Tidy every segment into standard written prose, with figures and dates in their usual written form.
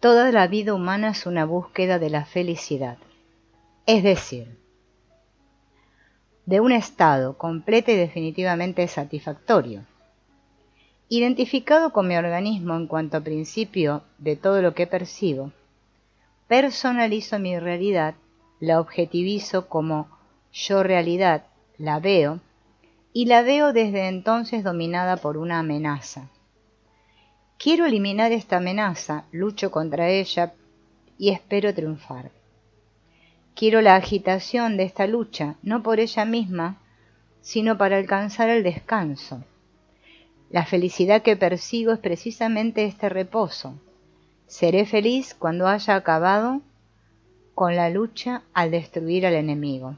Toda la vida humana es una búsqueda de la felicidad, es decir, de un estado completo y definitivamente satisfactorio. Identificado con mi organismo en cuanto a principio de todo lo que percibo, personalizo mi realidad, la objetivizo como yo realidad, la veo, y la veo desde entonces dominada por una amenaza. Quiero eliminar esta amenaza, lucho contra ella y espero triunfar. Quiero la agitación de esta lucha, no por ella misma, sino para alcanzar el descanso. La felicidad que persigo es precisamente este reposo. Seré feliz cuando haya acabado con la lucha al destruir al enemigo.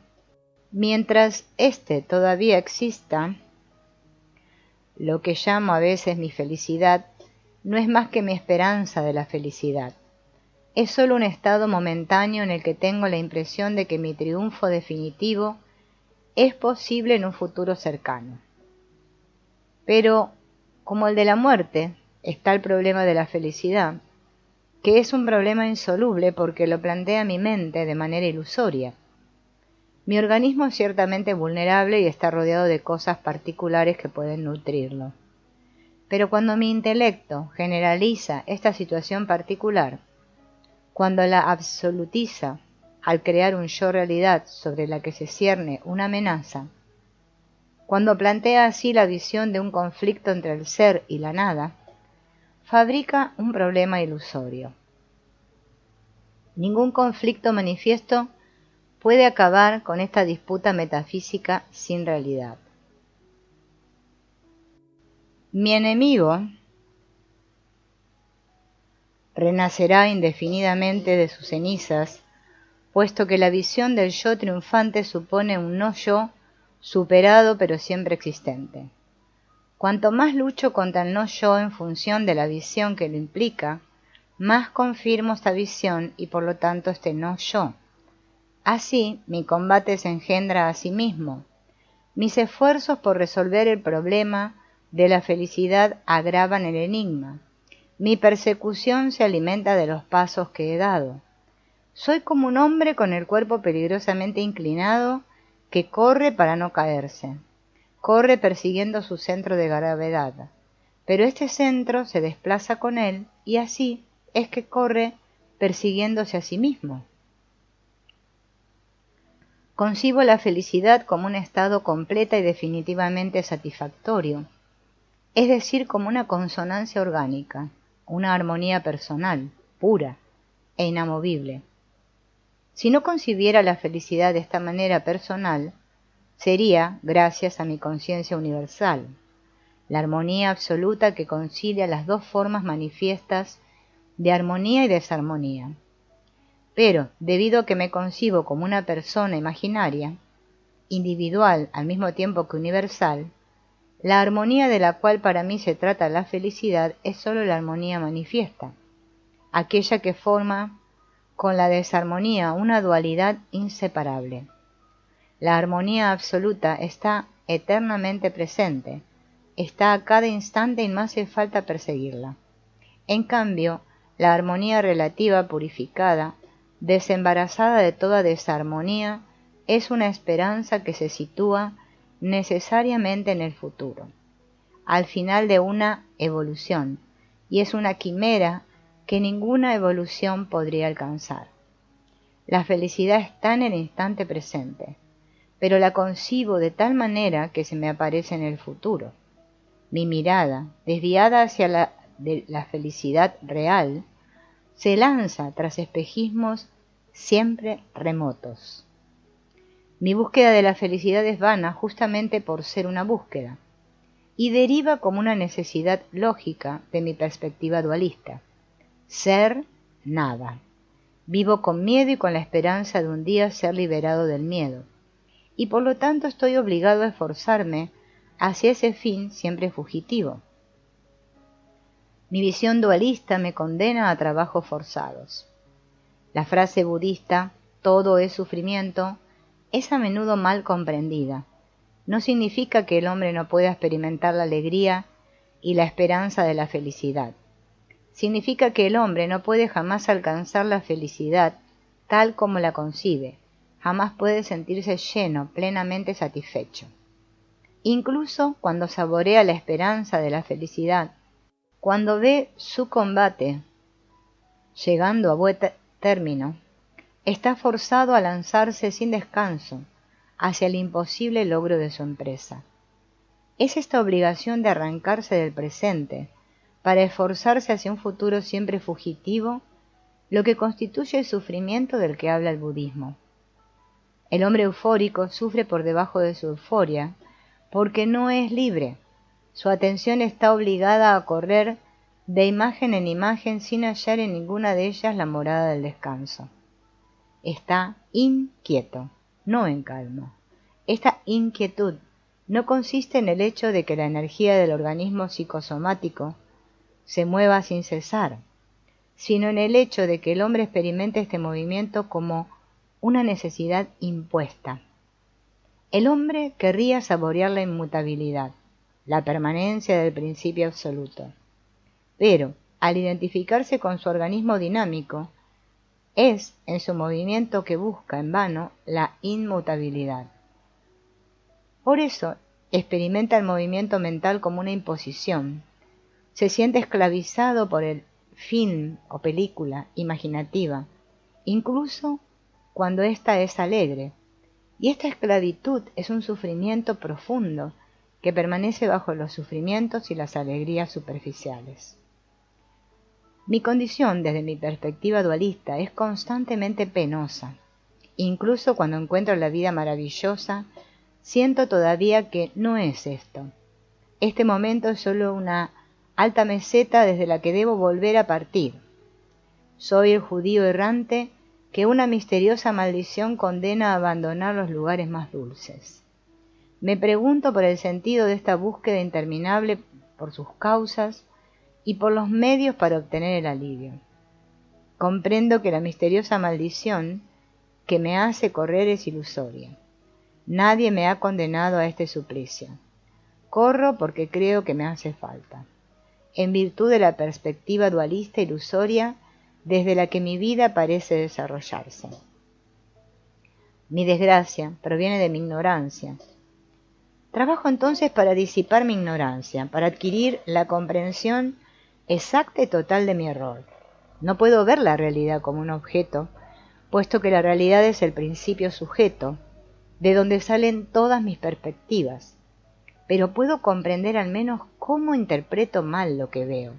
Mientras éste todavía exista, lo que llamo a veces mi felicidad no es más que mi esperanza de la felicidad. Es solo un estado momentáneo en el que tengo la impresión de que mi triunfo definitivo es posible en un futuro cercano. Pero, como el de la muerte, está el problema de la felicidad, que es un problema insoluble porque lo plantea mi mente de manera ilusoria. Mi organismo es ciertamente vulnerable y está rodeado de cosas particulares que pueden nutrirlo. Pero cuando mi intelecto generaliza esta situación particular, cuando la absolutiza al crear un yo realidad sobre la que se cierne una amenaza, cuando plantea así la visión de un conflicto entre el ser y la nada, fabrica un problema ilusorio. Ningún conflicto manifiesto puede acabar con esta disputa metafísica sin realidad. Mi enemigo renacerá indefinidamente de sus cenizas, puesto que la visión del yo triunfante supone un no yo superado pero siempre existente. Cuanto más lucho contra el no yo en función de la visión que lo implica, más confirmo esta visión y por lo tanto este no yo. Así, mi combate se engendra a sí mismo. Mis esfuerzos por resolver el problema de la felicidad agravan el enigma. Mi persecución se alimenta de los pasos que he dado. Soy como un hombre con el cuerpo peligrosamente inclinado que corre para no caerse. Corre persiguiendo su centro de gravedad, pero este centro se desplaza con él y así es que corre persiguiéndose a sí mismo. Concibo la felicidad como un estado completa y definitivamente satisfactorio, es decir, como una consonancia orgánica, una armonía personal, pura e inamovible. Si no concibiera la felicidad de esta manera personal, sería gracias a mi conciencia universal, la armonía absoluta que concilia las dos formas manifiestas de armonía y desarmonía. Pero, debido a que me concibo como una persona imaginaria, individual al mismo tiempo que universal, la armonía de la cual para mí se trata la felicidad es sólo la armonía manifiesta, aquella que forma con la desarmonía una dualidad inseparable. La armonía absoluta está eternamente presente, está a cada instante y no hace falta perseguirla. En cambio, la armonía relativa purificada, desembarazada de toda desarmonía, es una esperanza que se sitúa necesariamente en el futuro, al final de una evolución, y es una quimera que ninguna evolución podría alcanzar. La felicidad está en el instante presente, pero la concibo de tal manera que se me aparece en el futuro. Mi mirada, desviada hacia la felicidad real, se lanza tras espejismos siempre remotos. Mi búsqueda de la felicidad es vana justamente por ser una búsqueda, y deriva como una necesidad lógica de mi perspectiva dualista. Ser nada. Vivo con miedo y con la esperanza de un día ser liberado del miedo, y por lo tanto estoy obligado a esforzarme hacia ese fin siempre fugitivo. Mi visión dualista me condena a trabajos forzados. La frase budista, todo es sufrimiento, es a menudo mal comprendida. No significa que el hombre no pueda experimentar la alegría y la esperanza de la felicidad. significa que el hombre no puede jamás alcanzar la felicidad tal como la concibe, jamás puede sentirse lleno, plenamente satisfecho. Incluso cuando saborea la esperanza de la felicidad, cuando ve su combate llegando a buen término, está forzado a lanzarse sin descanso hacia el imposible logro de su empresa. Es esta obligación de arrancarse del presente para esforzarse hacia un futuro siempre fugitivo lo que constituye el sufrimiento del que habla el budismo. El hombre eufórico sufre por debajo de su euforia porque no es libre. Su atención está obligada a correr de imagen en imagen sin hallar en ninguna de ellas la morada del descanso. Está inquieto, no en calma. Esta inquietud no consiste en el hecho de que la energía del organismo psicosomático se mueva sin cesar, sino en el hecho de que el hombre experimente este movimiento como una necesidad impuesta. El hombre querría saborear la inmutabilidad, la permanencia del principio absoluto, pero al identificarse con su organismo dinámico, es en su movimiento que busca en vano la inmutabilidad. Por eso experimenta el movimiento mental como una imposición, se siente esclavizado por el film o película imaginativa, incluso cuando ésta es alegre, y esta esclavitud es un sufrimiento profundo que permanece bajo los sufrimientos y las alegrías superficiales. Mi condición desde mi perspectiva dualista es constantemente penosa. Incluso cuando encuentro la vida maravillosa, siento todavía que no es esto. Este momento es solo una alta meseta desde la que debo volver a partir. Soy el judío errante que una misteriosa maldición condena a abandonar los lugares más dulces. Me pregunto por el sentido de esta búsqueda interminable, por sus causas y por los medios para obtener el alivio. Comprendo que la misteriosa maldición que me hace correr es ilusoria. Nadie me ha condenado a este suplicio. Corro porque creo que me hace falta, en virtud de la perspectiva dualista ilusoria desde la que mi vida parece desarrollarse. Mi desgracia proviene de mi ignorancia. Trabajo entonces para disipar mi ignorancia, para adquirir la comprensión exacta y total de mi error. No puedo ver la realidad como un objeto, puesto que la realidad es el principio sujeto, de donde salen todas mis perspectivas, pero puedo comprender al menos cómo interpreto mal lo que veo.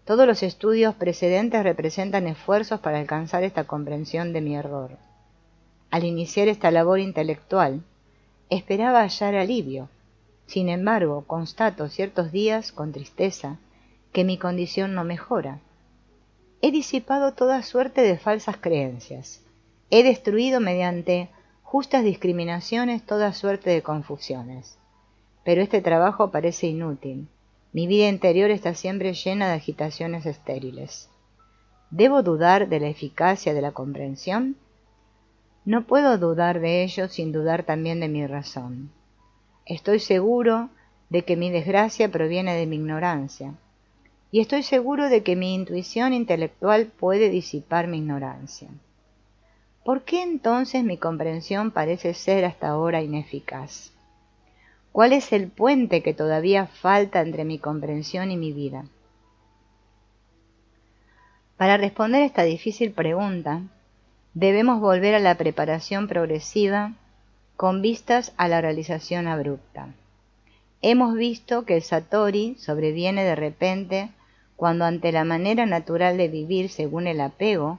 Todos los estudios precedentes representan esfuerzos para alcanzar esta comprensión de mi error. Al iniciar esta labor intelectual, esperaba hallar alivio. Sin embargo, constato ciertos días, con tristeza, que mi condición no mejora. He disipado toda suerte de falsas creencias. He destruido mediante justas discriminaciones toda suerte de confusiones. Pero este trabajo parece inútil. Mi vida interior está siempre llena de agitaciones estériles. ¿Debo dudar de la eficacia de la comprensión? No puedo dudar de ello sin dudar también de mi razón. Estoy seguro de que mi desgracia proviene de mi ignorancia, y estoy seguro de que mi intuición intelectual puede disipar mi ignorancia. ¿Por qué entonces mi comprensión parece ser hasta ahora ineficaz? ¿Cuál es el puente que todavía falta entre mi comprensión y mi vida? Para responder esta difícil pregunta, debemos volver a la preparación progresiva con vistas a la realización abrupta. Hemos visto que el Satori sobreviene de repente cuando ante la manera natural de vivir según el apego,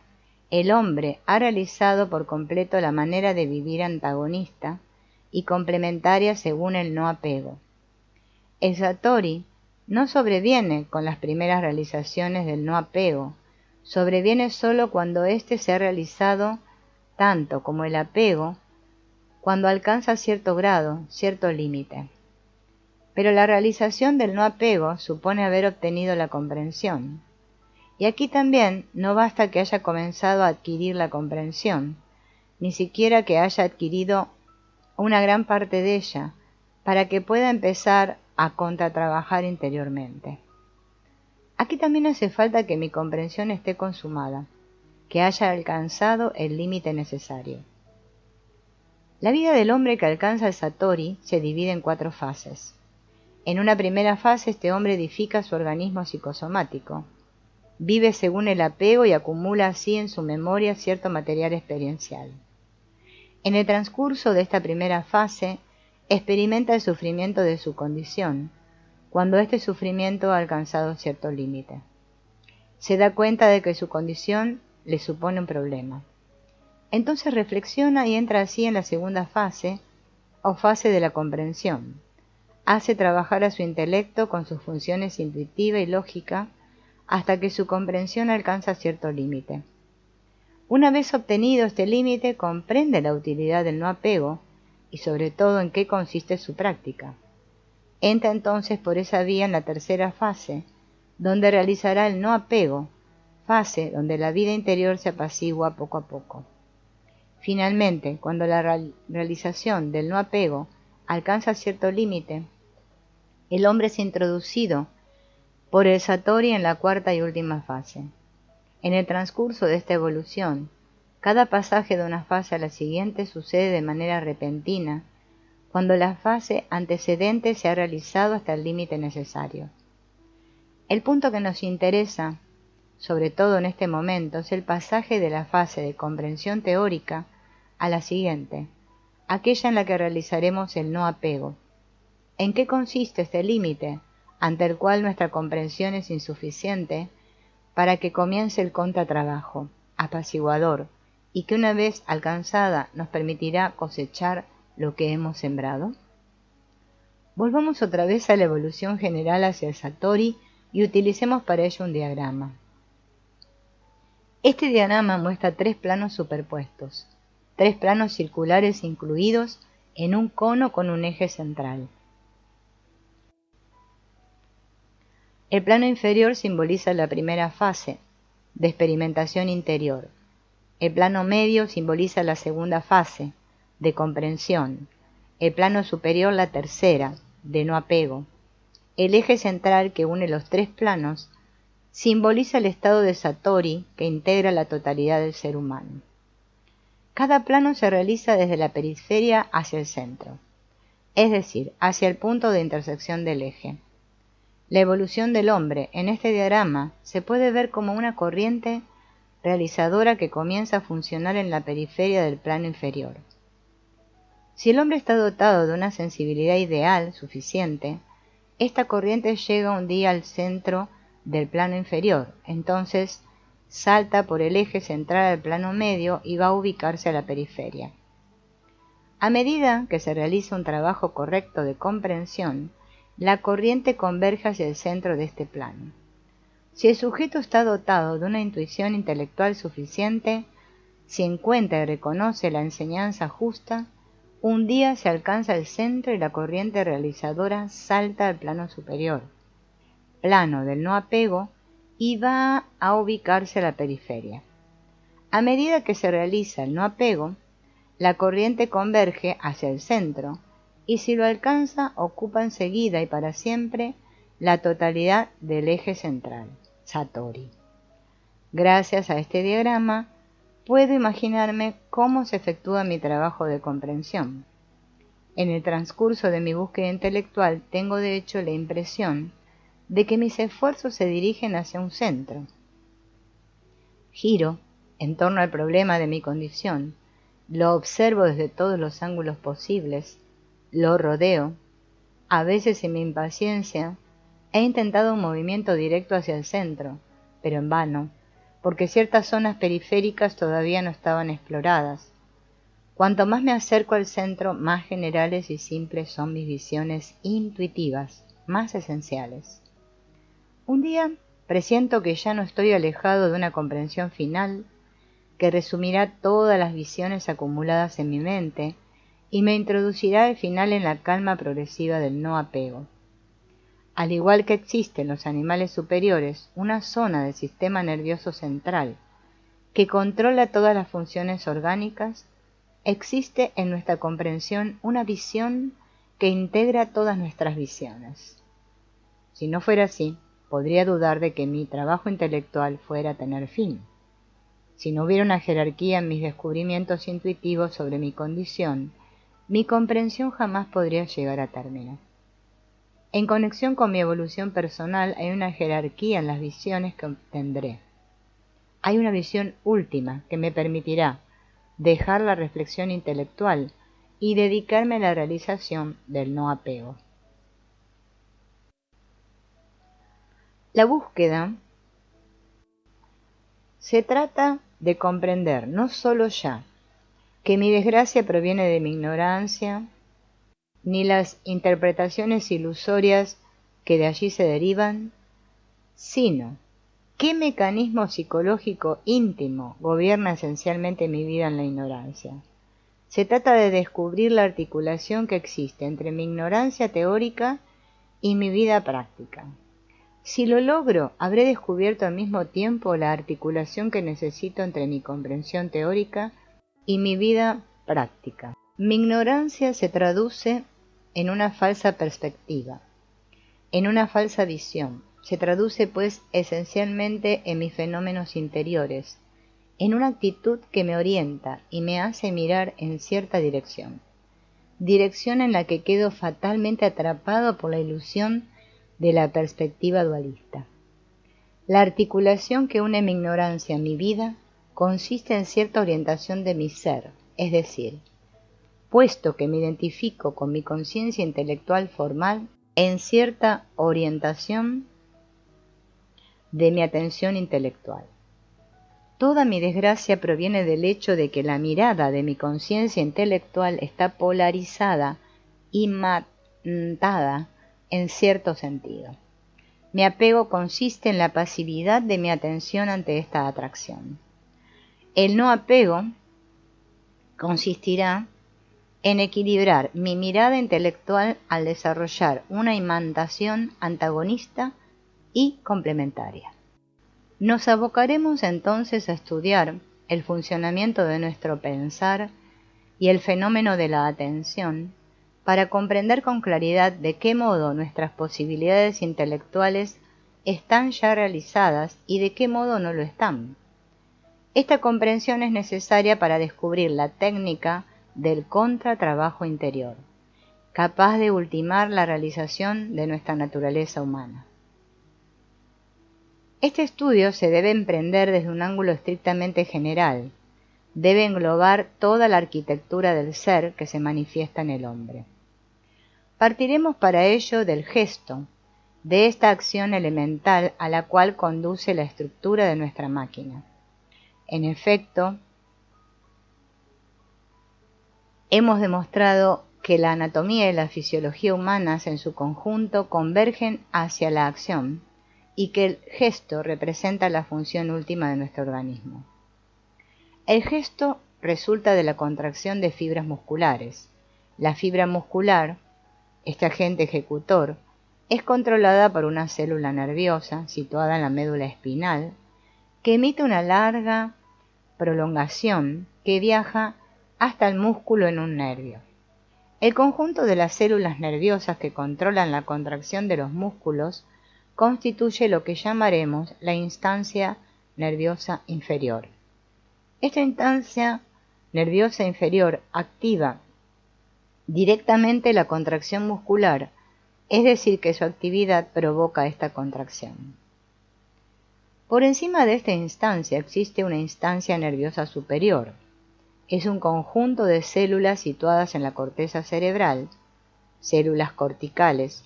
el hombre ha realizado por completo la manera de vivir antagonista y complementaria según el no apego. El Satori no sobreviene con las primeras realizaciones del no apego, sobreviene sólo cuando éste se ha realizado tanto como el apego, cuando alcanza cierto grado, cierto límite. Pero la realización del no apego supone haber obtenido la comprensión. Y aquí también no basta que haya comenzado a adquirir la comprensión, ni siquiera que haya adquirido una gran parte de ella, para que pueda empezar a contratrabajar interiormente. Aquí también hace falta que mi comprensión esté consumada, que haya alcanzado el límite necesario. La vida del hombre que alcanza el Satori se divide en 4 fases. En una primera fase, este hombre edifica su organismo psicosomático. Vive según el apego y acumula así en su memoria cierto material experiencial. En el transcurso de esta primera fase, experimenta el sufrimiento de su condición, cuando este sufrimiento ha alcanzado cierto límite. Se da cuenta de que su condición le supone un problema. Entonces reflexiona y entra así en la segunda fase, o fase de la comprensión. Hace trabajar a su intelecto con sus funciones intuitiva y lógica hasta que su comprensión alcanza cierto límite. Una vez obtenido este límite, comprende la utilidad del no apego y sobre todo en qué consiste su práctica. Entra entonces por esa vía en la tercera fase, donde realizará el no apego, fase donde la vida interior se apacigua poco a poco. Finalmente, cuando la realización del no apego alcanza cierto límite, el hombre es introducido por el Satori en la cuarta y última fase. En el transcurso de esta evolución, cada pasaje de una fase a la siguiente sucede de manera repentina, cuando la fase antecedente se ha realizado hasta el límite necesario. El punto que nos interesa, sobre todo en este momento, es el pasaje de la fase de comprensión teórica a la siguiente, aquella en la que realizaremos el no apego. ¿En qué consiste este límite, ante el cual nuestra comprensión es insuficiente, para que comience el contratrabajo, apaciguador, y que una vez alcanzada nos permitirá cosechar lo que hemos sembrado? Volvamos otra vez a la evolución general hacia el Satori y utilicemos para ello un diagrama. Este diagrama muestra 3 planos superpuestos, 3 planos circulares incluidos en un cono con un eje central. El plano inferior simboliza la primera fase, de experimentación interior. El plano medio simboliza la segunda fase, de comprensión. El plano superior la tercera, de no apego. El eje central que une los 3 planos simboliza el estado de Satori que integra la totalidad del ser humano. Cada plano se realiza desde la periferia hacia el centro, es decir, hacia el punto de intersección del eje. La evolución del hombre en este diagrama se puede ver como una corriente realizadora que comienza a funcionar en la periferia del plano inferior. Si el hombre está dotado de una sensibilidad ideal suficiente, esta corriente llega un día al centro del plano inferior, entonces salta por el eje central al plano medio y va a ubicarse a la periferia. A medida que se realiza un trabajo correcto de comprensión, la corriente converge hacia el centro de este plano. Si el sujeto está dotado de una intuición intelectual suficiente, si encuentra y reconoce la enseñanza justa, un día se alcanza el centro y la corriente realizadora salta al plano superior, plano del no apego, y va a ubicarse a la periferia. A medida que se realiza el no apego, la corriente converge hacia el centro, y si lo alcanza, ocupa enseguida y para siempre la totalidad del eje central, Satori. Gracias a este diagrama, puedo imaginarme cómo se efectúa mi trabajo de comprensión. En el transcurso de mi búsqueda intelectual tengo de hecho la impresión de que mis esfuerzos se dirigen hacia un centro. Giro en torno al problema de mi condición, lo observo desde todos los ángulos posibles, lo rodeo. A veces en mi impaciencia he intentado un movimiento directo hacia el centro, pero en vano, porque ciertas zonas periféricas todavía no estaban exploradas. Cuanto más me acerco al centro, más generales y simples son mis visiones intuitivas, más esenciales. Un día presiento que ya no estoy alejado de una comprensión final, que resumirá todas las visiones acumuladas en mi mente, y me introducirá al final en la calma progresiva del no apego. Al igual que existe en los animales superiores una zona del sistema nervioso central que controla todas las funciones orgánicas, existe en nuestra comprensión una visión que integra todas nuestras visiones. Si no fuera así, podría dudar de que mi trabajo intelectual fuera a tener fin. Si no hubiera una jerarquía en mis descubrimientos intuitivos sobre mi condición, mi comprensión jamás podría llegar a término. En conexión con mi evolución personal hay una jerarquía en las visiones que obtendré. Hay una visión última que me permitirá dejar la reflexión intelectual y dedicarme a la realización del no apego. La búsqueda se trata de comprender no solo ya que mi desgracia proviene de mi ignorancia, ni las interpretaciones ilusorias que de allí se derivan, sino qué mecanismo psicológico íntimo gobierna esencialmente mi vida en la ignorancia. Se trata de descubrir la articulación que existe entre mi ignorancia teórica y mi vida práctica. Si lo logro, habré descubierto al mismo tiempo la articulación que necesito entre mi comprensión teórica y mi vida práctica. Mi ignorancia se traduce en una falsa perspectiva, en una falsa visión. Se traduce, pues, esencialmente en mis fenómenos interiores, en una actitud que me orienta y me hace mirar en cierta dirección en la que quedo fatalmente atrapado por la ilusión de la perspectiva dualista. La articulación que une mi ignorancia a mi vida consiste en cierta orientación de mi ser, es decir, puesto que me identifico con mi conciencia intelectual formal, en cierta orientación de mi atención intelectual. Toda mi desgracia proviene del hecho de que la mirada de mi conciencia intelectual está polarizada y matada en cierto sentido. Mi apego consiste en la pasividad de mi atención ante esta atracción. El no apego consistirá en equilibrar mi mirada intelectual al desarrollar una imantación antagonista y complementaria. Nos abocaremos entonces a estudiar el funcionamiento de nuestro pensar y el fenómeno de la atención para comprender con claridad de qué modo nuestras posibilidades intelectuales están ya realizadas y de qué modo no lo están. Esta comprensión es necesaria para descubrir la técnica del contratrabajo interior, capaz de ultimar la realización de nuestra naturaleza humana. Este estudio se debe emprender desde un ángulo estrictamente general, debe englobar toda la arquitectura del ser que se manifiesta en el hombre. Partiremos para ello del gesto, de esta acción elemental a la cual conduce la estructura de nuestra máquina. En efecto, hemos demostrado que la anatomía y la fisiología humanas en su conjunto convergen hacia la acción y que el gesto representa la función última de nuestro organismo. El gesto resulta de la contracción de fibras musculares. La fibra muscular, este agente ejecutor, es controlada por una célula nerviosa situada en la médula espinal que emite una larga prolongación que viaja hasta el músculo en un nervio. El conjunto de las células nerviosas que controlan la contracción de los músculos constituye lo que llamaremos la instancia nerviosa inferior. Esta instancia nerviosa inferior activa directamente la contracción muscular, es decir, que su actividad provoca esta contracción. Por encima de esta instancia existe una instancia nerviosa superior. Es un conjunto de células situadas en la corteza cerebral, células corticales,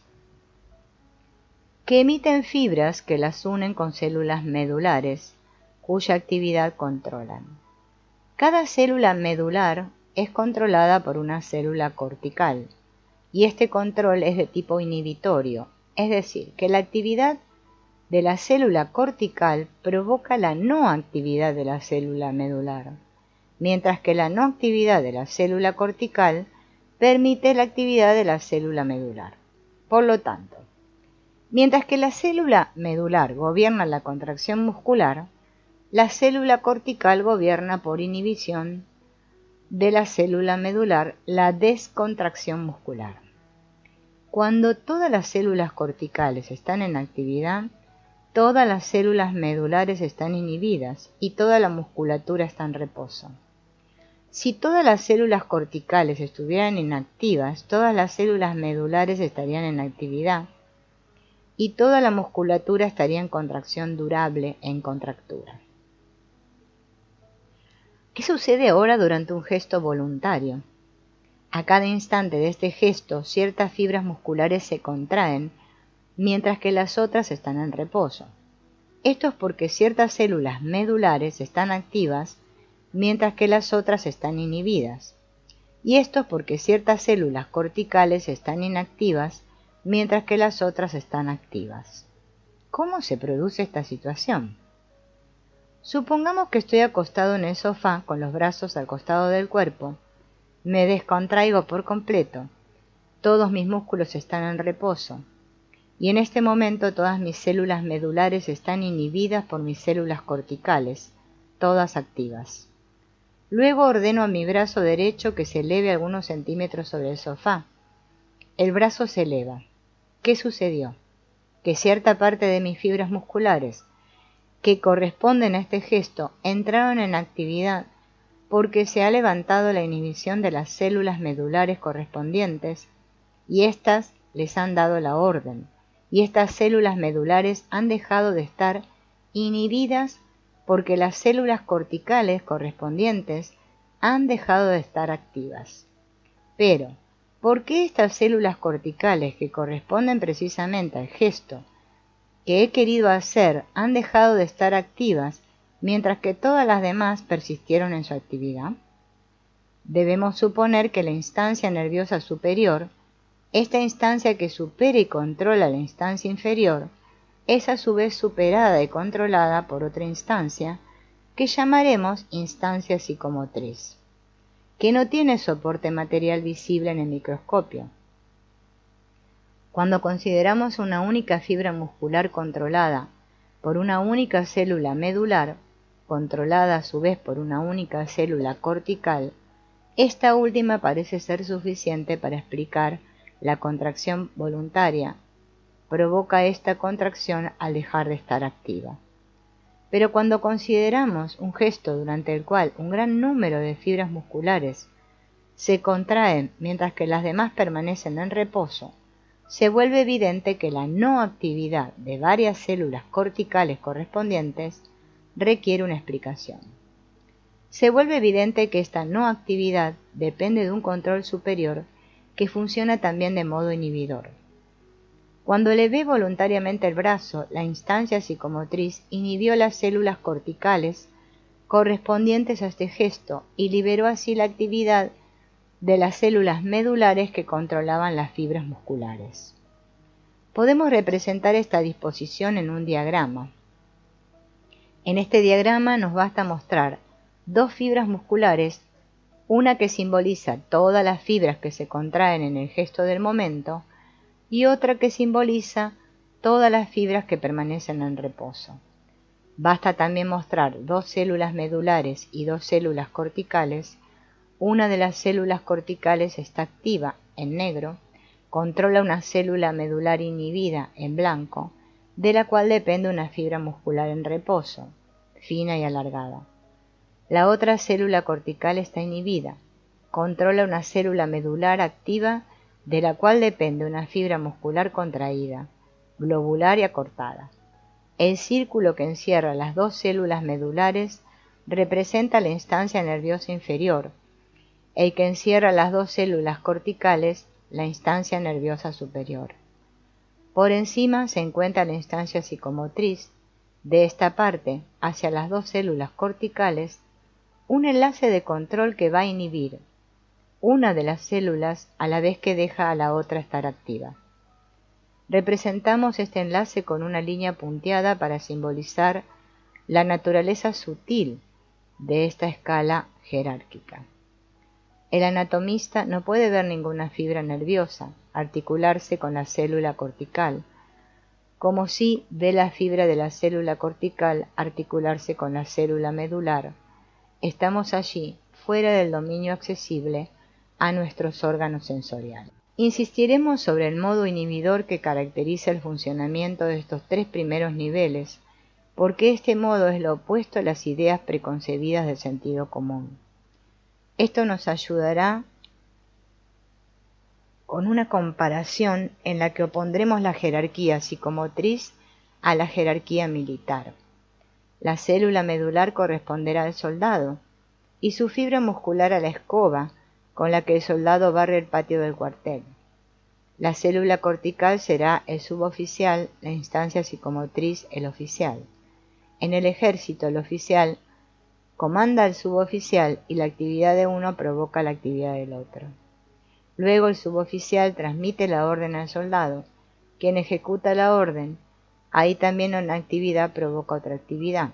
que emiten fibras que las unen con células medulares, cuya actividad controlan. Cada célula medular es controlada por una célula cortical, y este control es de tipo inhibitorio, es decir, que la actividad de la célula cortical provoca la no actividad de la célula medular, mientras que la no actividad de la célula cortical permite la actividad de la célula medular. Por lo tanto, mientras que la célula medular gobierna la contracción muscular, la célula cortical gobierna por inhibición de la célula medular la descontracción muscular. Cuando todas las células corticales están en actividad, todas las células medulares están inhibidas y toda la musculatura está en reposo. Si todas las células corticales estuvieran inactivas, todas las células medulares estarían en actividad y toda la musculatura estaría en contracción durable, en contractura. ¿Qué sucede ahora durante un gesto voluntario? A cada instante de este gesto, ciertas fibras musculares se contraen, mientras que las otras están en reposo. Esto es porque ciertas células medulares están activas, mientras que las otras están inhibidas. Y esto es porque ciertas células corticales están inactivas, mientras que las otras están activas. ¿Cómo se produce esta situación? Supongamos que estoy acostado en el sofá con los brazos al costado del cuerpo. Me descontraigo por completo. Todos mis músculos están en reposo. Y en este momento todas mis células medulares están inhibidas por mis células corticales, todas activas. Luego ordeno a mi brazo derecho que se eleve algunos centímetros sobre el sofá. El brazo se eleva. ¿Qué sucedió? Que cierta parte de mis fibras musculares que corresponden a este gesto entraron en actividad porque se ha levantado la inhibición de las células medulares correspondientes y éstas les han dado la orden, y estas células medulares han dejado de estar inhibidas porque las células corticales correspondientes han dejado de estar activas. Pero, ¿por qué estas células corticales que corresponden precisamente al gesto que he querido hacer han dejado de estar activas, mientras que todas las demás persistieron en su actividad? Debemos suponer que la instancia nerviosa superior, esta instancia que supera y controla la instancia inferior, es a su vez superada y controlada por otra instancia, que llamaremos instancia psicomotriz, que no tiene soporte material visible en el microscopio. Cuando consideramos una única fibra muscular controlada por una única célula medular, controlada a su vez por una única célula cortical, esta última parece ser suficiente para explicar la contracción voluntaria. Provoca esta contracción al dejar de estar activa. Pero cuando consideramos un gesto durante el cual un gran número de fibras musculares se contraen mientras que las demás permanecen en reposo, se vuelve evidente que la no actividad de varias células corticales correspondientes requiere una explicación. Se vuelve evidente que esta no actividad depende de un control superior que funciona también de modo inhibidor. Cuando elevé voluntariamente el brazo, la instancia psicomotriz inhibió las células corticales correspondientes a este gesto y liberó así la actividad de las células medulares que controlaban las fibras musculares. Podemos representar esta disposición en un diagrama. En este diagrama nos basta mostrar dos fibras musculares, una que simboliza todas las fibras que se contraen en el gesto del momento y otra que simboliza todas las fibras que permanecen en reposo. Basta también mostrar dos células medulares y dos células corticales. Una de las células corticales está activa, en negro, controla una célula medular inhibida, en blanco, de la cual depende una fibra muscular en reposo, fina y alargada. La otra célula cortical está inhibida, controla una célula medular activa, de la cual depende una fibra muscular contraída, globular y acortada. El círculo que encierra las dos células medulares representa la instancia nerviosa inferior, el que encierra las dos células corticales, la instancia nerviosa superior. Por encima se encuentra la instancia psicomotriz. De esta parte, hacia las dos células corticales, un enlace de control que va a inhibir una de las células a la vez que deja a la otra estar activa. Representamos este enlace con una línea punteada para simbolizar la naturaleza sutil de esta escala jerárquica. El anatomista no puede ver ninguna fibra nerviosa articularse con la célula cortical, como si ve la fibra de la célula cortical articularse con la célula medular. Estamos allí, fuera del dominio accesible a nuestros órganos sensoriales. Insistiremos sobre el modo inhibidor que caracteriza el funcionamiento de estos tres primeros niveles, porque este modo es lo opuesto a las ideas preconcebidas del sentido común. Esto nos ayudará con una comparación en la que opondremos la jerarquía psicomotriz a la jerarquía militar. La célula medular corresponderá al soldado y su fibra muscular a la escoba con la que el soldado barre el patio del cuartel. La célula cortical será el suboficial, la instancia psicomotriz el oficial. En el ejército, el oficial comanda al suboficial y la actividad de uno provoca la actividad del otro. Luego el suboficial transmite la orden al soldado, quien ejecuta la orden. Ahí también una actividad provoca otra actividad.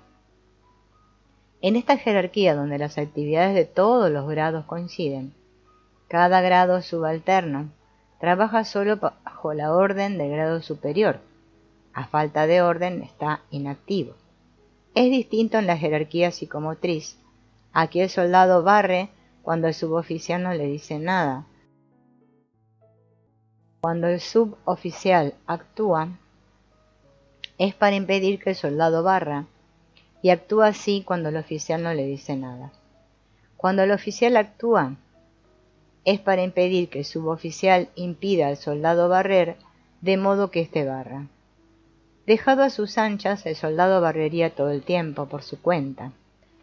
En esta jerarquía donde las actividades de todos los grados coinciden, cada grado subalterno trabaja solo bajo la orden del grado superior. A falta de orden está inactivo. Es distinto en la jerarquía psicomotriz. Aquí el soldado barre cuando el suboficial no le dice nada. Cuando el suboficial actúa, es para impedir que el soldado barra, y actúa así cuando el oficial no le dice nada. Cuando el oficial actúa, es para impedir que el suboficial impida al soldado barrer, de modo que éste barra. Dejado a sus anchas, el soldado barrería todo el tiempo por su cuenta.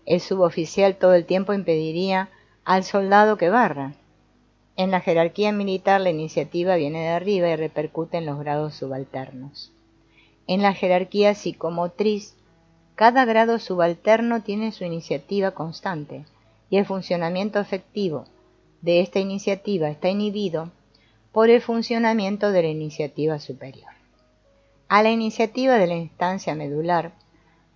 El suboficial todo el tiempo impediría al soldado que barra. En la jerarquía militar la iniciativa viene de arriba y repercute en los grados subalternos. En la jerarquía psicomotriz, cada grado subalterno tiene su iniciativa constante y el funcionamiento efectivo de esta iniciativa está inhibido por el funcionamiento de la iniciativa superior. A la iniciativa de la instancia medular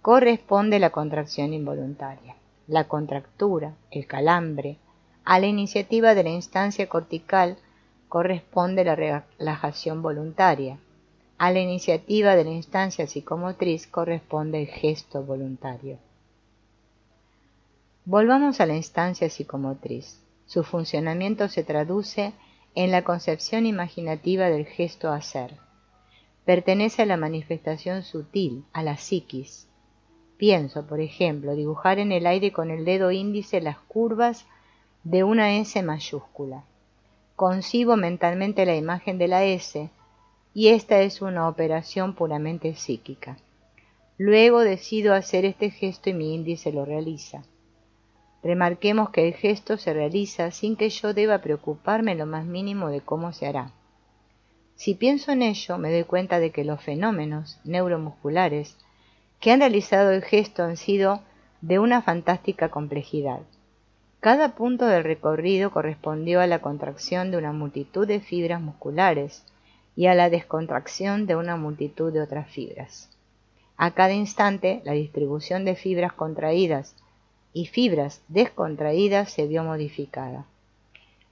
corresponde la contracción involuntaria, la contractura, el calambre. A la iniciativa de la instancia cortical corresponde la relajación voluntaria. A la iniciativa de la instancia psicomotriz corresponde el gesto voluntario. Volvamos a la instancia psicomotriz. Su funcionamiento se traduce en la concepción imaginativa del gesto hacer. Pertenece a la manifestación sutil, a la psiquis. Pienso, por ejemplo, dibujar en el aire con el dedo índice las curvas de una S mayúscula. Concibo mentalmente la imagen de la S, y esta es una operación puramente psíquica. Luego decido hacer este gesto y mi índice lo realiza. Remarquemos que el gesto se realiza sin que yo deba preocuparme lo más mínimo de cómo se hará. Si pienso en ello, me doy cuenta de que los fenómenos neuromusculares que han realizado el gesto han sido de una fantástica complejidad. Cada punto del recorrido correspondió a la contracción de una multitud de fibras musculares y a la descontracción de una multitud de otras fibras. A cada instante, la distribución de fibras contraídas y fibras descontraídas se vio modificada.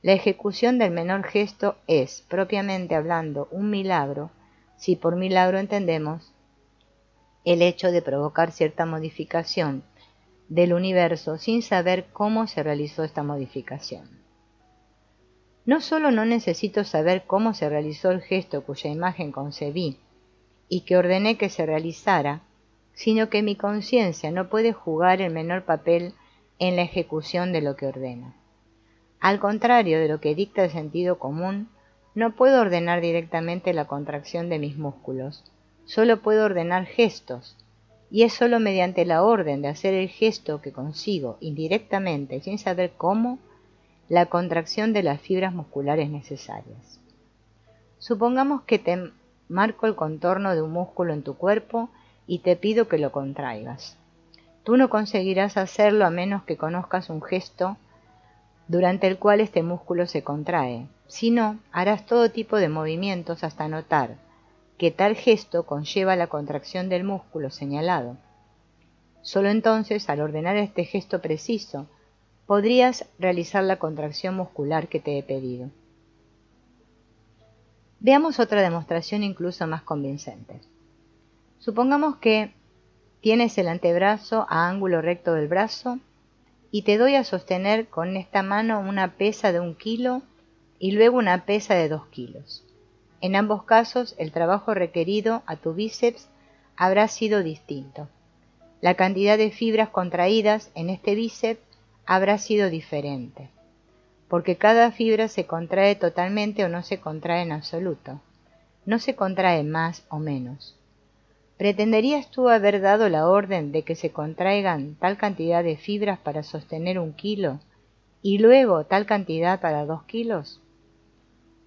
La ejecución del menor gesto es, propiamente hablando, un milagro, si por milagro entendemos el hecho de provocar cierta modificación del universo sin saber cómo se realizó esta modificación. No solo no necesito saber cómo se realizó el gesto cuya imagen concebí y que ordené que se realizara, sino que mi conciencia no puede jugar el menor papel en la ejecución de lo que ordena. Al contrario de lo que dicta el sentido común, no puedo ordenar directamente la contracción de mis músculos, solo puedo ordenar gestos, y es solo mediante la orden de hacer el gesto que consigo indirectamente, sin saber cómo, la contracción de las fibras musculares necesarias. Supongamos que te marco el contorno de un músculo en tu cuerpo y te pido que lo contraigas. Tú no conseguirás hacerlo a menos que conozcas un gesto durante el cual este músculo se contrae. Si no, harás todo tipo de movimientos hasta notar que tal gesto conlleva la contracción del músculo señalado. Solo entonces, al ordenar este gesto preciso, podrías realizar la contracción muscular que te he pedido. Veamos otra demostración incluso más convincente. Supongamos que tienes el antebrazo a ángulo recto del brazo y te doy a sostener con esta mano una pesa de 1 kilo y luego una pesa de 2 kilos. En ambos casos, el trabajo requerido a tu bíceps habrá sido distinto. La cantidad de fibras contraídas en este bíceps habrá sido diferente, porque cada fibra se contrae totalmente o no se contrae en absoluto. No se contrae más o menos. ¿Pretenderías tú haber dado la orden de que se contraigan tal cantidad de fibras para sostener 1 kilo y luego tal cantidad para 2 kilos?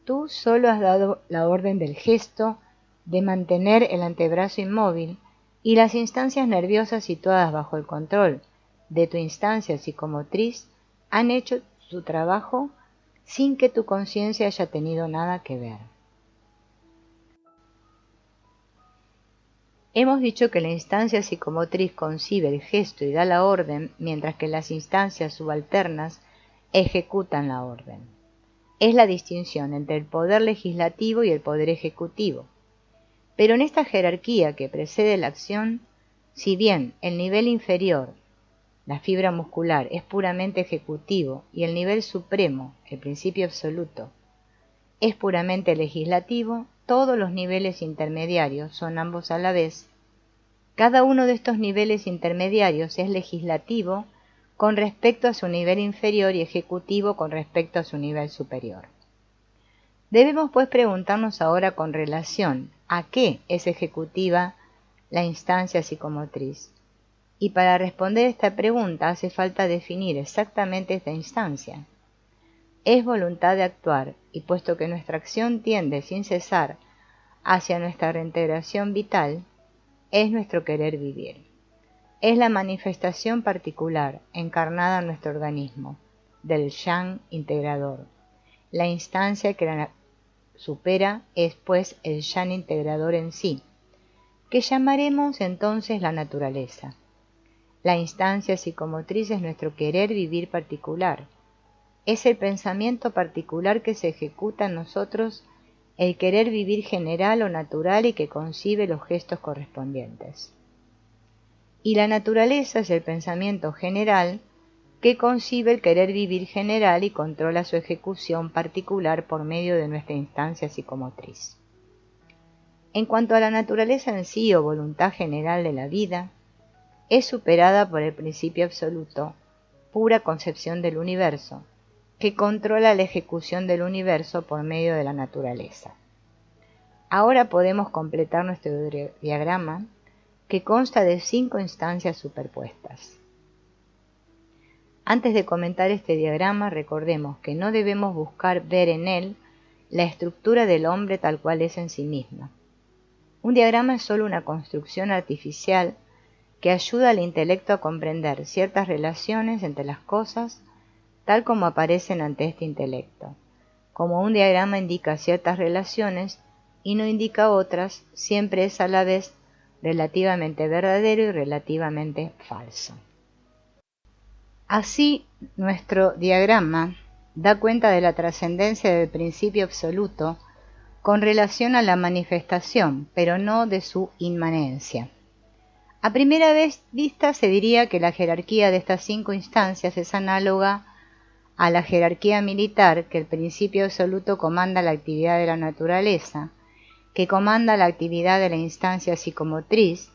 Tú solo has dado la orden del gesto de mantener el antebrazo inmóvil y las instancias nerviosas situadas bajo el control de tu instancia psicomotriz han hecho su trabajo sin que tu conciencia haya tenido nada que ver. Hemos dicho que la instancia psicomotriz concibe el gesto y da la orden, mientras que las instancias subalternas ejecutan la orden. Es la distinción entre el poder legislativo y el poder ejecutivo. Pero en esta jerarquía que precede la acción, si bien el nivel inferior, la fibra muscular, es puramente ejecutivo y el nivel supremo, el principio absoluto, es puramente legislativo, todos los niveles intermediarios son ambos a la vez. Cada uno de estos niveles intermediarios es legislativo con respecto a su nivel inferior y ejecutivo con respecto a su nivel superior. Debemos pues preguntarnos ahora con relación a qué es ejecutiva la instancia psicomotriz. Y para responder esta pregunta hace falta definir exactamente esta instancia. Es voluntad de actuar, y puesto que nuestra acción tiende sin cesar hacia nuestra reintegración vital, es nuestro querer vivir. Es la manifestación particular, encarnada en nuestro organismo, del yang integrador. La instancia que la supera es pues el yang integrador en sí, que llamaremos entonces la naturaleza. La instancia psicomotriz es nuestro querer vivir particular. Es el pensamiento particular que se ejecuta en nosotros, el querer vivir general o natural y que concibe los gestos correspondientes. Y la naturaleza es el pensamiento general que concibe el querer vivir general y controla su ejecución particular por medio de nuestra instancia psicomotriz. En cuanto a la naturaleza en sí o voluntad general de la vida, es superada por el principio absoluto, pura concepción del universo, que controla la ejecución del universo por medio de la naturaleza. Ahora podemos completar nuestro diagrama, que consta de 5 instancias superpuestas. Antes de comentar este diagrama, recordemos que no debemos buscar ver en él la estructura del hombre tal cual es en sí misma. Un diagrama es solo una construcción artificial que ayuda al intelecto a comprender ciertas relaciones entre las cosas tal como aparecen ante este intelecto. Como un diagrama indica ciertas relaciones y no indica otras, siempre es a la vez relativamente verdadero y relativamente falso. Así, nuestro diagrama da cuenta de la trascendencia del principio absoluto con relación a la manifestación, pero no de su inmanencia. A primera vista se diría que la jerarquía de estas 5 instancias es análoga a la jerarquía militar, que el principio absoluto comanda la actividad de la naturaleza, que comanda la actividad de la instancia psicomotriz,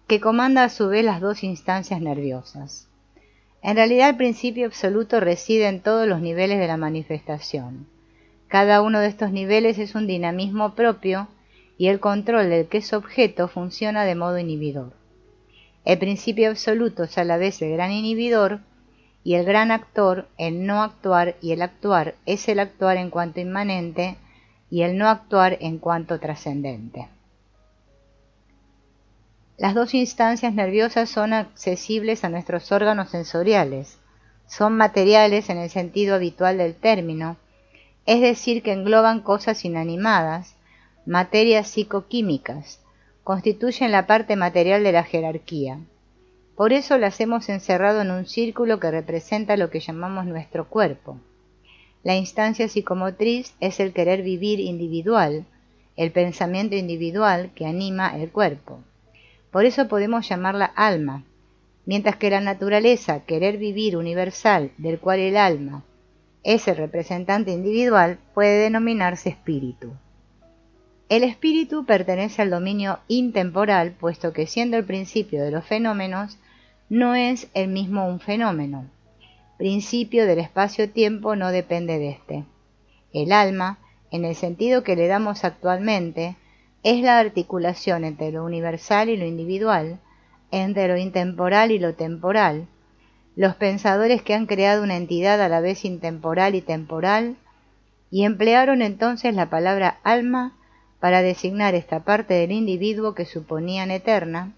que comanda a su vez las 2 instancias nerviosas. En realidad el principio absoluto reside en todos los niveles de la manifestación. Cada uno de estos niveles es un dinamismo propio y el control del que es objeto funciona de modo inhibidor. El principio absoluto es a la vez el gran inhibidor y el gran actor, el no actuar, y el actuar es el actuar en cuanto inmanente y el no actuar en cuanto trascendente. Las 2 instancias nerviosas son accesibles a nuestros órganos sensoriales, son materiales en el sentido habitual del término, es decir, que engloban cosas inanimadas, materias psicoquímicas, constituyen la parte material de la jerarquía. Por eso las hemos encerrado en un círculo que representa lo que llamamos nuestro cuerpo. La instancia psicomotriz es el querer vivir individual, el pensamiento individual que anima el cuerpo. Por eso podemos llamarla alma, mientras que la naturaleza, querer vivir universal, del cual el alma, Ese representante individual puede denominarse espíritu. El espíritu pertenece al dominio intemporal, puesto que siendo el principio de los fenómenos, no es el mismo un fenómeno. Principio del espacio-tiempo no depende de éste. El alma, en el sentido que le damos actualmente, es la articulación entre lo universal y lo individual, entre lo intemporal y lo temporal. Los pensadores que han creado una entidad a la vez intemporal y temporal, y emplearon entonces la palabra alma para designar esta parte del individuo que suponían eterna,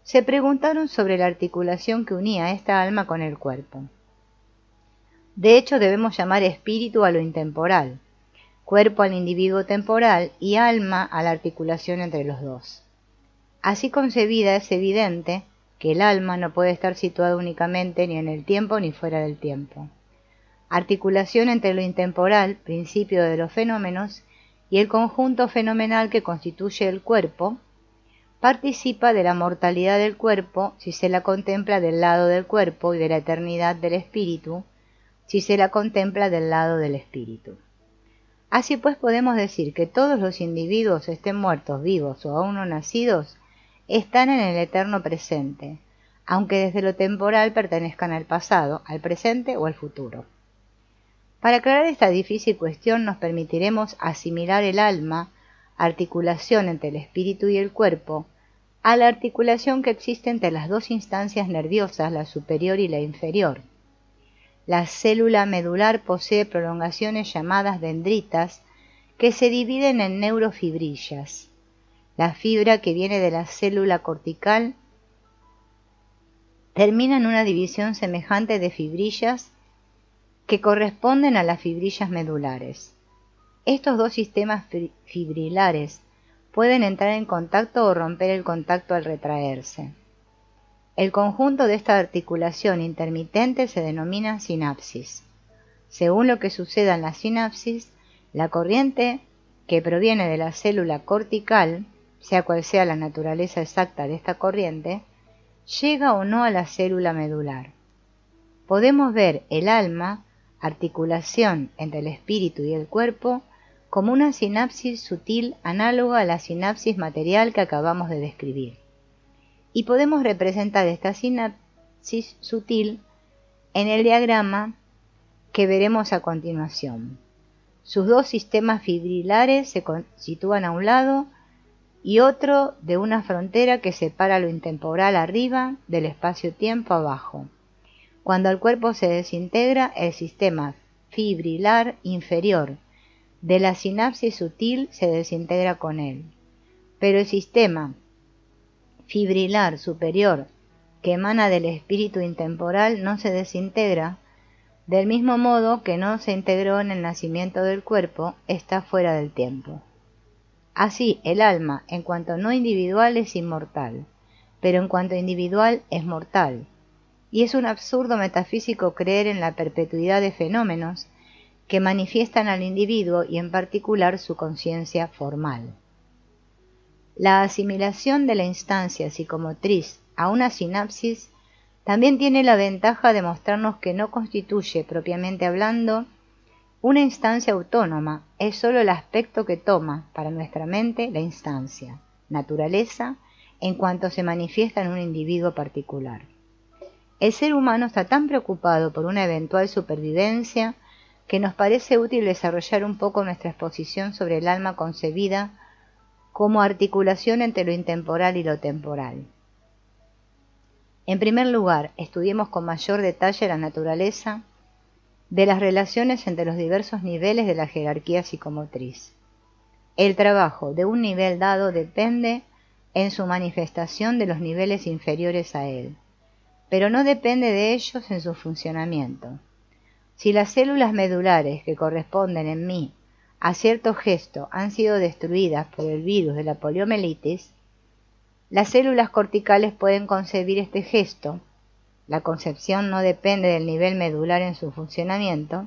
se preguntaron sobre la articulación que unía esta alma con el cuerpo. De hecho, debemos llamar espíritu a lo intemporal, cuerpo al individuo temporal y alma a la articulación entre los dos. Así concebida, es evidente que el alma no puede estar situada únicamente ni en el tiempo ni fuera del tiempo. Articulación entre lo intemporal, principio de los fenómenos, y el conjunto fenomenal que constituye el cuerpo, participa de la mortalidad del cuerpo si se la contempla del lado del cuerpo y de la eternidad del espíritu si se la contempla del lado del espíritu. Así pues podemos decir que todos los individuos, estén muertos, vivos o aún no nacidos, están en el eterno presente, aunque desde lo temporal pertenezcan al pasado, al presente o al futuro. Para aclarar esta difícil cuestión nos permitiremos asimilar el alma, articulación entre el espíritu y el cuerpo, a la articulación que existe entre las dos instancias nerviosas, la superior y la inferior. La célula medular posee prolongaciones llamadas dendritas que se dividen en neurofibrillas. La fibra que viene de la célula cortical termina en una división semejante de fibrillas que corresponden a las fibrillas medulares. Estos dos sistemas fibrilares pueden entrar en contacto o romper el contacto al retraerse. El conjunto de esta articulación intermitente se denomina sinapsis. Según lo que suceda en la sinapsis, la corriente que proviene de la célula cortical, sea cual sea la naturaleza exacta de esta corriente, llega o no a la célula medular. Podemos ver el alma, articulación entre el espíritu y el cuerpo, como una sinapsis sutil análoga a la sinapsis material que acabamos de describir. Y podemos representar esta sinapsis sutil en el diagrama que veremos a continuación. Sus dos sistemas fibrilares se sitúan a un lado y otro de una frontera que separa lo intemporal arriba del espacio-tiempo abajo. Cuando el cuerpo se desintegra, el sistema fibrilar inferior de la sinapsis sutil se desintegra con él, pero el sistema fibrilar superior que emana del espíritu intemporal no se desintegra, del mismo modo que no se integró en el nacimiento del cuerpo, está fuera del tiempo. Así, el alma, en cuanto no individual, es inmortal, pero en cuanto individual es mortal, y es un absurdo metafísico creer en la perpetuidad de fenómenos que manifiestan al individuo y en particular su conciencia formal. La asimilación de la instancia psicomotriz a una sinapsis también tiene la ventaja de mostrarnos que no constituye, propiamente hablando, una instancia autónoma, es sólo el aspecto que toma, para nuestra mente, la instancia, naturaleza, en cuanto se manifiesta en un individuo particular. El ser humano está tan preocupado por una eventual supervivencia que nos parece útil desarrollar un poco nuestra exposición sobre el alma concebida como articulación entre lo intemporal y lo temporal. En primer lugar, estudiemos con mayor detalle la naturaleza de las relaciones entre los diversos niveles de la jerarquía psicomotriz. El trabajo de un nivel dado depende en su manifestación de los niveles inferiores a él, pero no depende de ellos en su funcionamiento. Si las células medulares que corresponden en mí a cierto gesto han sido destruidas por el virus de la poliomielitis, las células corticales pueden concebir este gesto. La concepción no depende del nivel medular en su funcionamiento,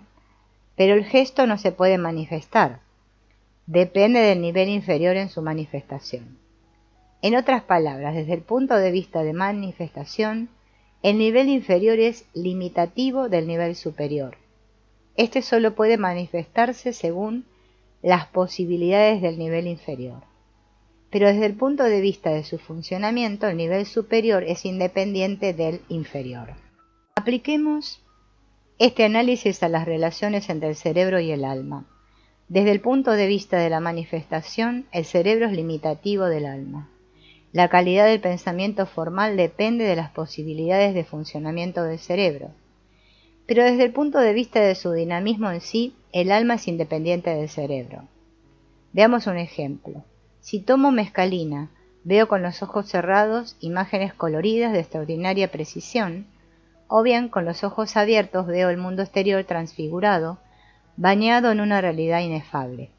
pero el gesto no se puede manifestar. Depende del nivel inferior en su manifestación. En otras palabras, desde el punto de vista de manifestación, el nivel inferior es limitativo del nivel superior. Este solo puede manifestarse según las posibilidades del nivel inferior. Pero desde el punto de vista de su funcionamiento, el nivel superior es independiente del inferior. Apliquemos este análisis a las relaciones entre el cerebro y el alma. Desde el punto de vista de la manifestación, el cerebro es limitativo del alma. La calidad del pensamiento formal depende de las posibilidades de funcionamiento del cerebro. Pero desde el punto de vista de su dinamismo en sí, el alma es independiente del cerebro. Veamos un ejemplo. Si tomo mescalina, veo con los ojos cerrados imágenes coloridas de extraordinaria precisión, o bien con los ojos abiertos veo el mundo exterior transfigurado, bañado en una realidad inefable.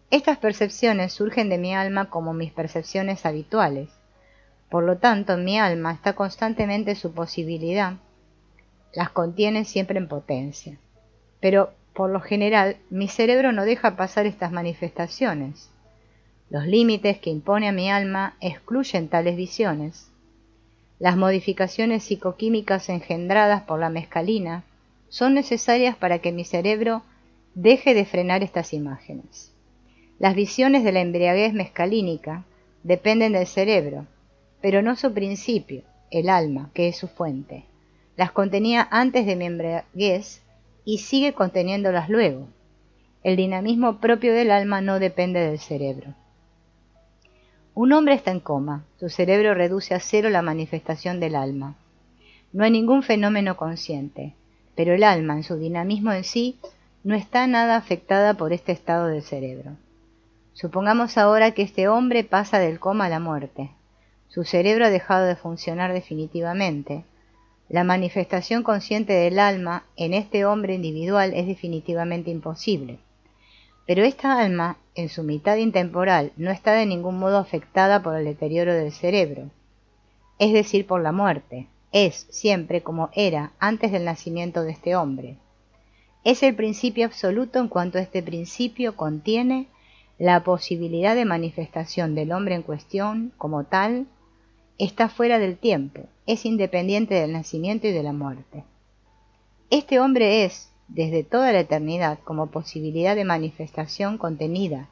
Estas percepciones surgen de mi alma como mis percepciones habituales. Por lo tanto, en mi alma está constantemente su posibilidad, las contiene siempre en potencia. Pero, por lo general, mi cerebro no deja pasar estas manifestaciones. Los límites que impone a mi alma excluyen tales visiones. Las modificaciones psicoquímicas engendradas por la mescalina son necesarias para que mi cerebro deje de frenar estas imágenes. Las visiones de la embriaguez mescalínica dependen del cerebro, pero no su principio, el alma, que es su fuente. Las contenía antes de mi embriaguez y sigue conteniéndolas luego. El dinamismo propio del alma no depende del cerebro. Un hombre está en coma, su cerebro reduce a cero la manifestación del alma. No hay ningún fenómeno consciente, pero el alma, en su dinamismo en sí, no está nada afectada por este estado del cerebro. Supongamos ahora que este hombre pasa del coma a la muerte. Su cerebro ha dejado de funcionar definitivamente. La manifestación consciente del alma en este hombre individual es definitivamente imposible. Pero esta alma, en su mitad intemporal, no está de ningún modo afectada por el deterioro del cerebro, es decir, por la muerte. Es siempre como era antes del nacimiento de este hombre. Es el principio absoluto en cuanto este principio contiene la posibilidad de manifestación del hombre en cuestión como tal, está fuera del tiempo, es independiente del nacimiento y de la muerte. Este hombre es, desde toda la eternidad, como posibilidad de manifestación contenida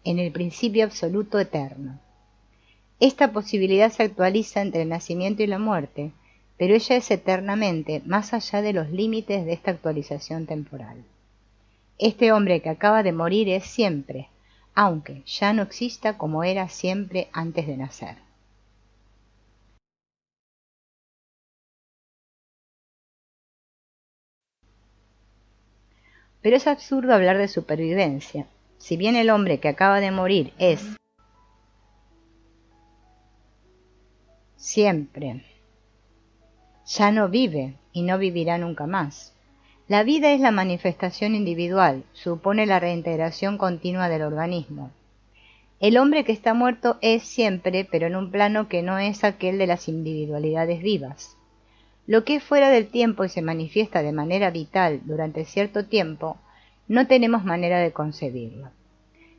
en el principio absoluto eterno. Esta posibilidad se actualiza entre el nacimiento y la muerte, pero ella es eternamente más allá de los límites de esta actualización temporal. Este hombre que acaba de morir es siempre, aunque ya no exista como era siempre antes de nacer. Pero es absurdo hablar de supervivencia. Si bien el hombre que acaba de morir es siempre, ya no vive y no vivirá nunca más. La vida es la manifestación individual, supone la reintegración continua del organismo. El hombre que está muerto es siempre, pero en un plano que no es aquel de las individualidades vivas. Lo que es fuera del tiempo y se manifiesta de manera vital durante cierto tiempo, no tenemos manera de concebirlo.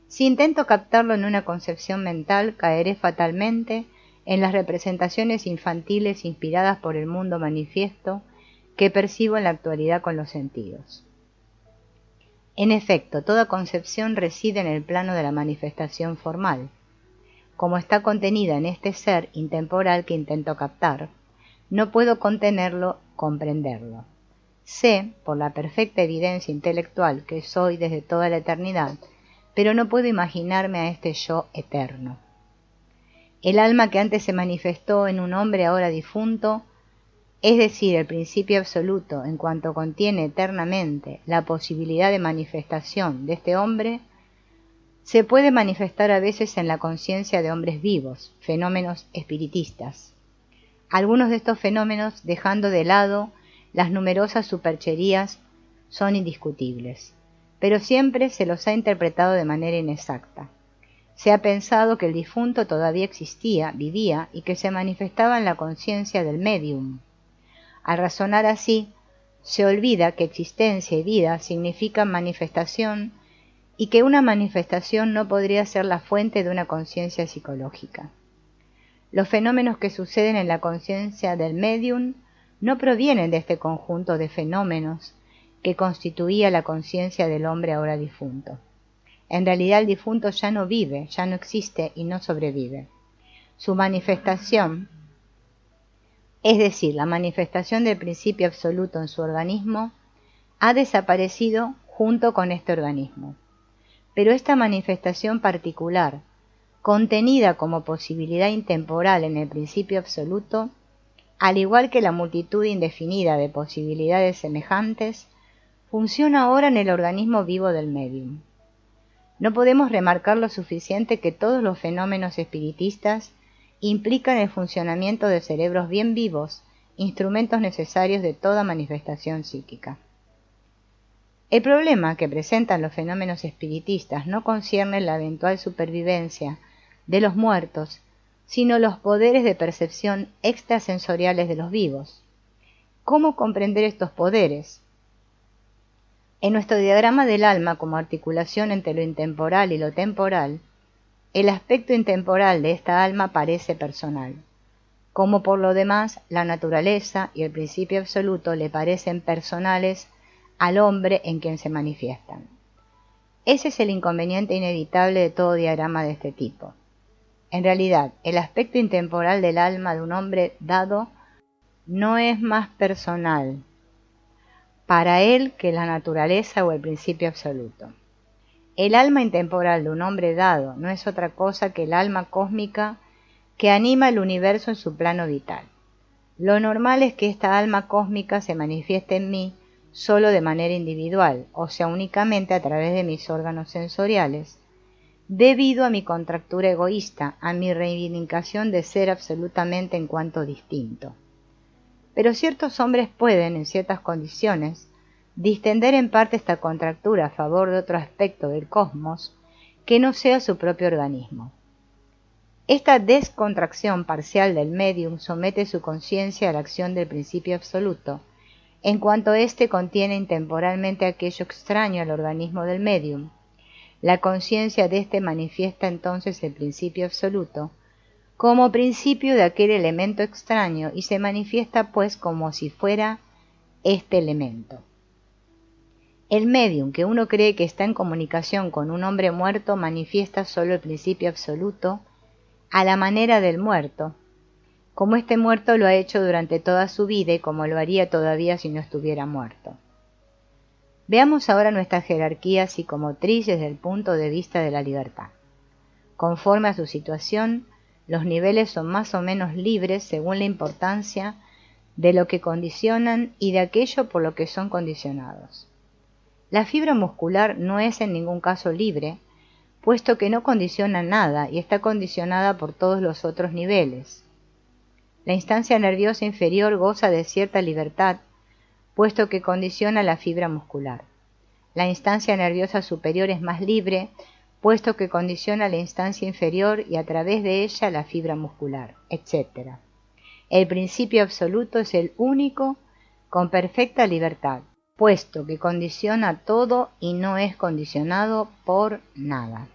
Si intento captarlo en una concepción mental, caeré fatalmente en las representaciones infantiles inspiradas por el mundo manifiesto que percibo en la actualidad con los sentidos. En efecto, toda concepción reside en el plano de la manifestación formal. Como está contenida en este ser intemporal que intento captar, no puedo contenerlo, comprenderlo. Sé, por la perfecta evidencia intelectual, que soy desde toda la eternidad, pero no puedo imaginarme a este yo eterno. El alma que antes se manifestó en un hombre ahora difunto, es decir, el principio absoluto en cuanto contiene eternamente la posibilidad de manifestación de este hombre, se puede manifestar a veces en la conciencia de hombres vivos, fenómenos espiritistas. Algunos de estos fenómenos, dejando de lado las numerosas supercherías, son indiscutibles, pero siempre se los ha interpretado de manera inexacta. Se ha pensado que el difunto todavía existía, vivía y que se manifestaba en la conciencia del médium. Al razonar así, se olvida que existencia y vida significan manifestación y que una manifestación no podría ser la fuente de una conciencia psicológica. Los fenómenos que suceden en la conciencia del médium no provienen de este conjunto de fenómenos que constituía la conciencia del hombre ahora difunto. En realidad el difunto ya no vive, ya no existe y no sobrevive. Su manifestación, es decir, la manifestación del principio absoluto en su organismo, ha desaparecido junto con este organismo. Pero esta manifestación particular, contenida como posibilidad intemporal en el principio absoluto, al igual que la multitud indefinida de posibilidades semejantes, funciona ahora en el organismo vivo del médium. No podemos remarcar lo suficiente que todos los fenómenos espiritistas implican el funcionamiento de cerebros bien vivos, instrumentos necesarios de toda manifestación psíquica. El problema que presentan los fenómenos espiritistas no concierne la eventual supervivencia de los muertos, sino los poderes de percepción extrasensoriales de los vivos. ¿Cómo comprender estos poderes? En nuestro diagrama del alma como articulación entre lo intemporal y lo temporal, el aspecto intemporal de esta alma parece personal, como por lo demás la naturaleza y el principio absoluto le parecen personales al hombre en quien se manifiestan. Ese es el inconveniente inevitable de todo diagrama de este tipo. En realidad, el aspecto intemporal del alma de un hombre dado no es más personal para él que la naturaleza o el principio absoluto. El alma intemporal de un hombre dado no es otra cosa que el alma cósmica que anima el universo en su plano vital. Lo normal es que esta alma cósmica se manifieste en mí solo de manera individual, o sea, únicamente a través de mis órganos sensoriales, debido a mi contractura egoísta, a mi reivindicación de ser absolutamente en cuanto distinto. Pero ciertos hombres pueden, en ciertas condiciones, distender en parte esta contractura a favor de otro aspecto del cosmos que no sea su propio organismo. Esta descontracción parcial del médium somete su conciencia a la acción del principio absoluto, en cuanto éste contiene intemporalmente aquello extraño al organismo del médium. La conciencia de éste manifiesta entonces el principio absoluto como principio de aquel elemento extraño y se manifiesta pues como si fuera este elemento. El médium, que uno cree que está en comunicación con un hombre muerto, manifiesta solo el principio absoluto a la manera del muerto, como este muerto lo ha hecho durante toda su vida y como lo haría todavía si no estuviera muerto. Veamos ahora nuestra jerarquía psicomotriz desde el punto de vista de la libertad. Conforme a su situación, los niveles son más o menos libres según la importancia de lo que condicionan y de aquello por lo que son condicionados. La fibra muscular no es en ningún caso libre, puesto que no condiciona nada y está condicionada por todos los otros niveles. La instancia nerviosa inferior goza de cierta libertad, puesto que condiciona la fibra muscular. La instancia nerviosa superior es más libre, puesto que condiciona la instancia inferior y a través de ella la fibra muscular, etc. El principio absoluto es el único con perfecta libertad, puesto que condiciona todo y no es condicionado por nada.